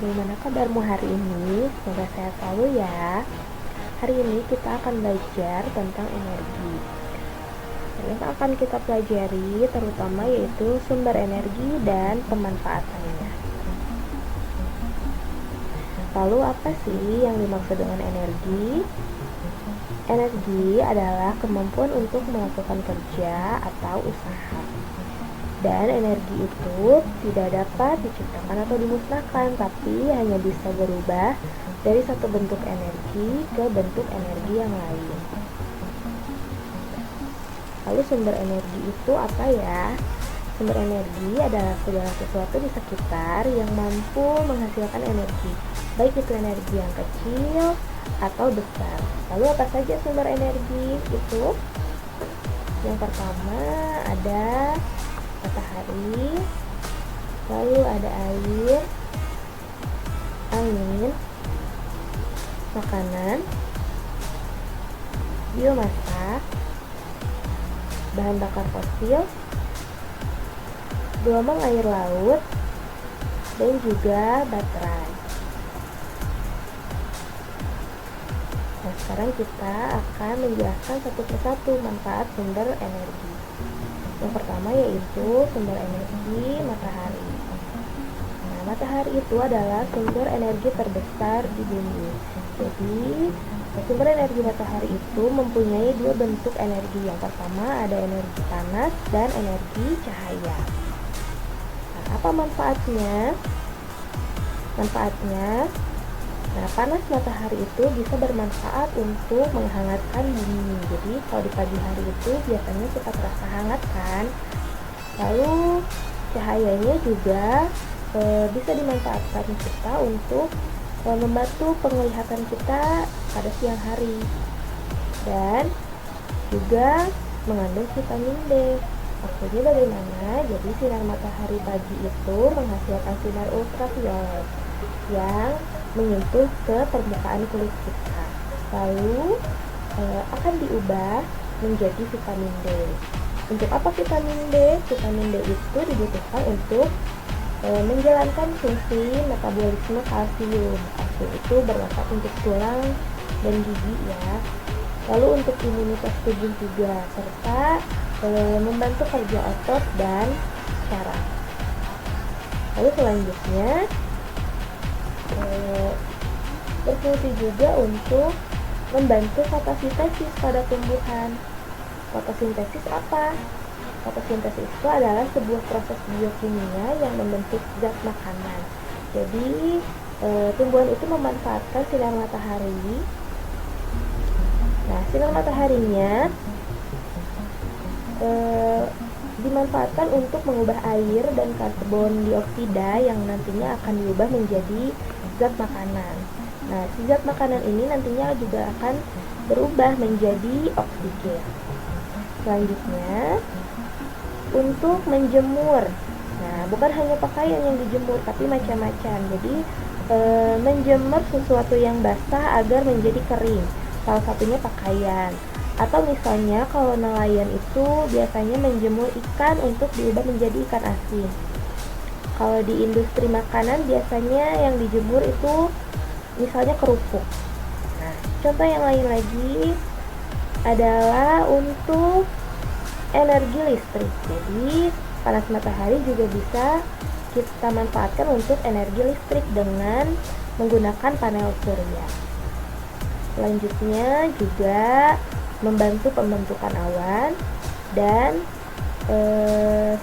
bagaimana kabarmu hari ini? Semoga sehat selalu ya. Hari ini kita akan belajar tentang energi. Yang akan kita pelajari terutama yaitu sumber energi dan pemanfaatannya. Lalu apa sih yang dimaksud dengan energi? Energi adalah kemampuan untuk melakukan kerja atau usaha. Dan energi itu tidak dapat diciptakan atau dimusnahkan, tapi hanya bisa berubah dari satu bentuk energi ke bentuk energi yang lain. Lalu sumber energi itu apa ya? Sumber energi adalah segala sesuatu di sekitar yang mampu menghasilkan energi, baik itu energi yang kecil atau besar. Lalu apa saja sumber energi itu? Yang pertama ada matahari, lalu ada air, angin, makanan, biomasa, bahan bakar fosil, gelombang air laut, dan juga baterai. Nah, sekarang kita akan menjelaskan satu persatu manfaat sumber energi. Yang pertama yaitu sumber energi matahari. Nah, matahari itu adalah sumber energi terbesar di bumi. Jadi, sumber energi matahari itu mempunyai dua bentuk energi. Yang pertama ada energi panas dan energi cahaya. Nah, apa manfaatnya? Nah, panas matahari itu bisa bermanfaat untuk menghangatkan bumi. Jadi, kalau di pagi hari itu biasanya kita terasa hangat kan? Lalu, cahayanya juga bisa dimanfaatkan kita untuk membantu penglihatan kita pada siang hari. Dan juga mengandung vitamin D. Maksudnya bagaimana? Jadi, sinar matahari pagi itu menghasilkan sinar ultraviolet yang menyentuh ke permukaan kulit kita, lalu akan diubah menjadi vitamin D. Untuk apa vitamin D? Vitamin D itu dibutuhkan untuk menjalankan fungsi metabolisme kalsium. Kalsium itu bermanfaat untuk tulang dan gigi ya. Lalu untuk imunitas tubuh juga, serta membantu kerja otot dan syaraf. Lalu selanjutnya berfungsi juga untuk membantu fotosintesis pada tumbuhan. Fotosintesis apa? Fotosintesis itu adalah sebuah proses biokimia yang membentuk zat makanan. Jadi tumbuhan itu memanfaatkan sinar matahari. Nah, sinar mataharinya dimanfaatkan untuk mengubah air dan karbon dioksida yang nantinya akan diubah menjadi zat makanan. Nah, si zat makanan ini nantinya juga akan berubah menjadi oksigen. Selanjutnya, untuk menjemur. Nah, bukan hanya pakaian yang dijemur, tapi macam-macam. Jadi, menjemur sesuatu yang basah agar menjadi kering. Salah satunya pakaian. Atau misalnya kalau nelayan itu biasanya menjemur ikan untuk diubah menjadi ikan asin. Kalau di industri makanan biasanya yang dijemur itu misalnya kerupuk. Nah, contoh yang lain lagi adalah untuk energi listrik. Jadi, panas matahari juga bisa kita manfaatkan untuk energi listrik dengan menggunakan panel surya. Selanjutnya juga membantu pembentukan awan dan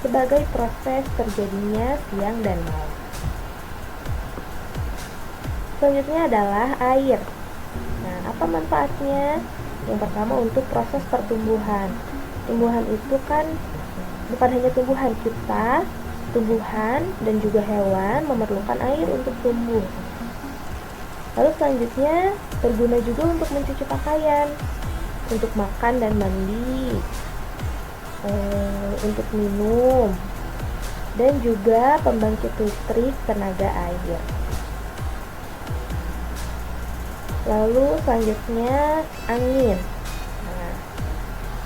sebagai proses terjadinya siang dan malam. Selanjutnya adalah air. Nah, apa manfaatnya? Yang pertama untuk proses pertumbuhan. Tumbuhan itu kan bukan hanya tumbuhan, kita, tumbuhan dan juga hewan memerlukan air untuk tumbuh. Lalu selanjutnya berguna juga untuk mencuci pakaian, untuk makan dan mandi, untuk minum, dan juga pembangkit listrik tenaga air. Lalu selanjutnya angin. Nah,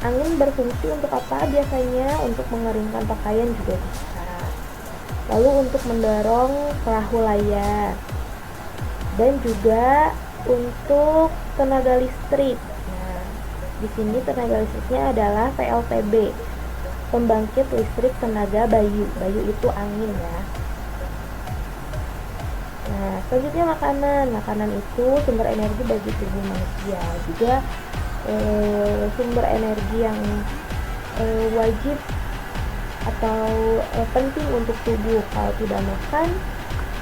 angin berfungsi untuk apa? Biasanya untuk mengeringkan pakaian juga bisa. Lalu untuk mendorong perahu layar. dan juga untuk tenaga listrik. Nah, di sini tenaga listriknya adalah PLTB, pembangkit listrik tenaga Bayu. Bayu itu angin ya. Nah, selanjutnya makanan. Makanan itu sumber energi bagi tubuh manusia. Juga sumber energi yang wajib atau penting untuk tubuh. Kalau tidak makan,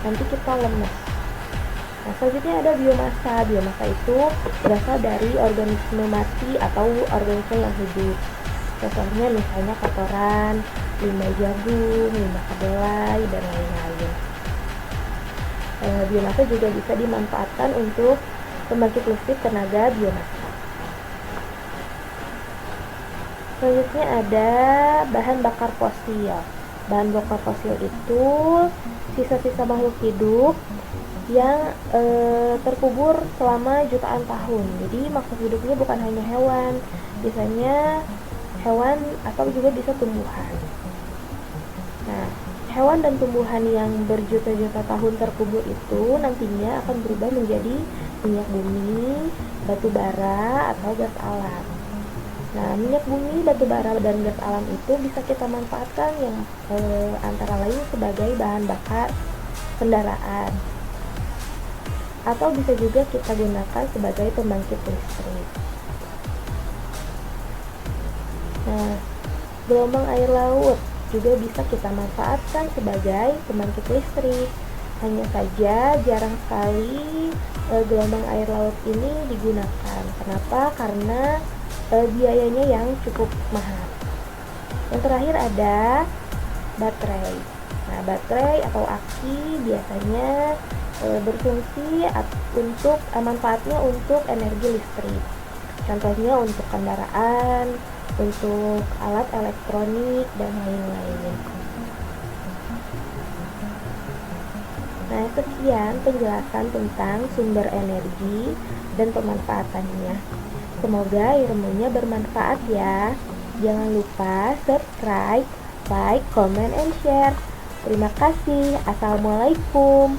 nanti kita lemas. Nah, selanjutnya ada biomasa. Biomasa itu berasal dari organisme mati atau organisme yang hidup. Contohnya misalnya kotoran, limbah jagung, limbah kedelai, dan lain-lain. Biomasa juga bisa dimanfaatkan untuk pembangkit listrik tenaga biomasa. Selanjutnya ada bahan bakar fosil. Bahan bakar fosil itu sisa-sisa makhluk hidup yang terkubur selama jutaan tahun. Jadi makhluk hidupnya bukan hanya hewan, biasanya hewan atau juga bisa tumbuhan. Nah, hewan dan tumbuhan yang berjuta-juta tahun terkubur itu nantinya akan berubah menjadi minyak bumi, batu bara, atau gas alam. Nah, minyak bumi, batu bara, dan gas alam itu bisa kita manfaatkan yang antara lain sebagai bahan bakar kendaraan, atau bisa juga kita gunakan sebagai pembangkit listrik. Nah, gelombang air laut juga bisa kita manfaatkan sebagai pembangkit listrik. Hanya saja jarang sekali gelombang air laut ini digunakan. Kenapa? Karena biayanya yang cukup mahal. Yang terakhir ada baterai. Nah, baterai atau aki biasanya berfungsi untuk manfaatnya untuk energi listrik. Contohnya untuk kendaraan, untuk alat elektronik, dan lain-lain. Nah, sekian penjelasan tentang sumber energi dan pemanfaatannya. Semoga ilmunya bermanfaat ya. Jangan lupa subscribe, like, comment, and share. Terima kasih. Assalamualaikum.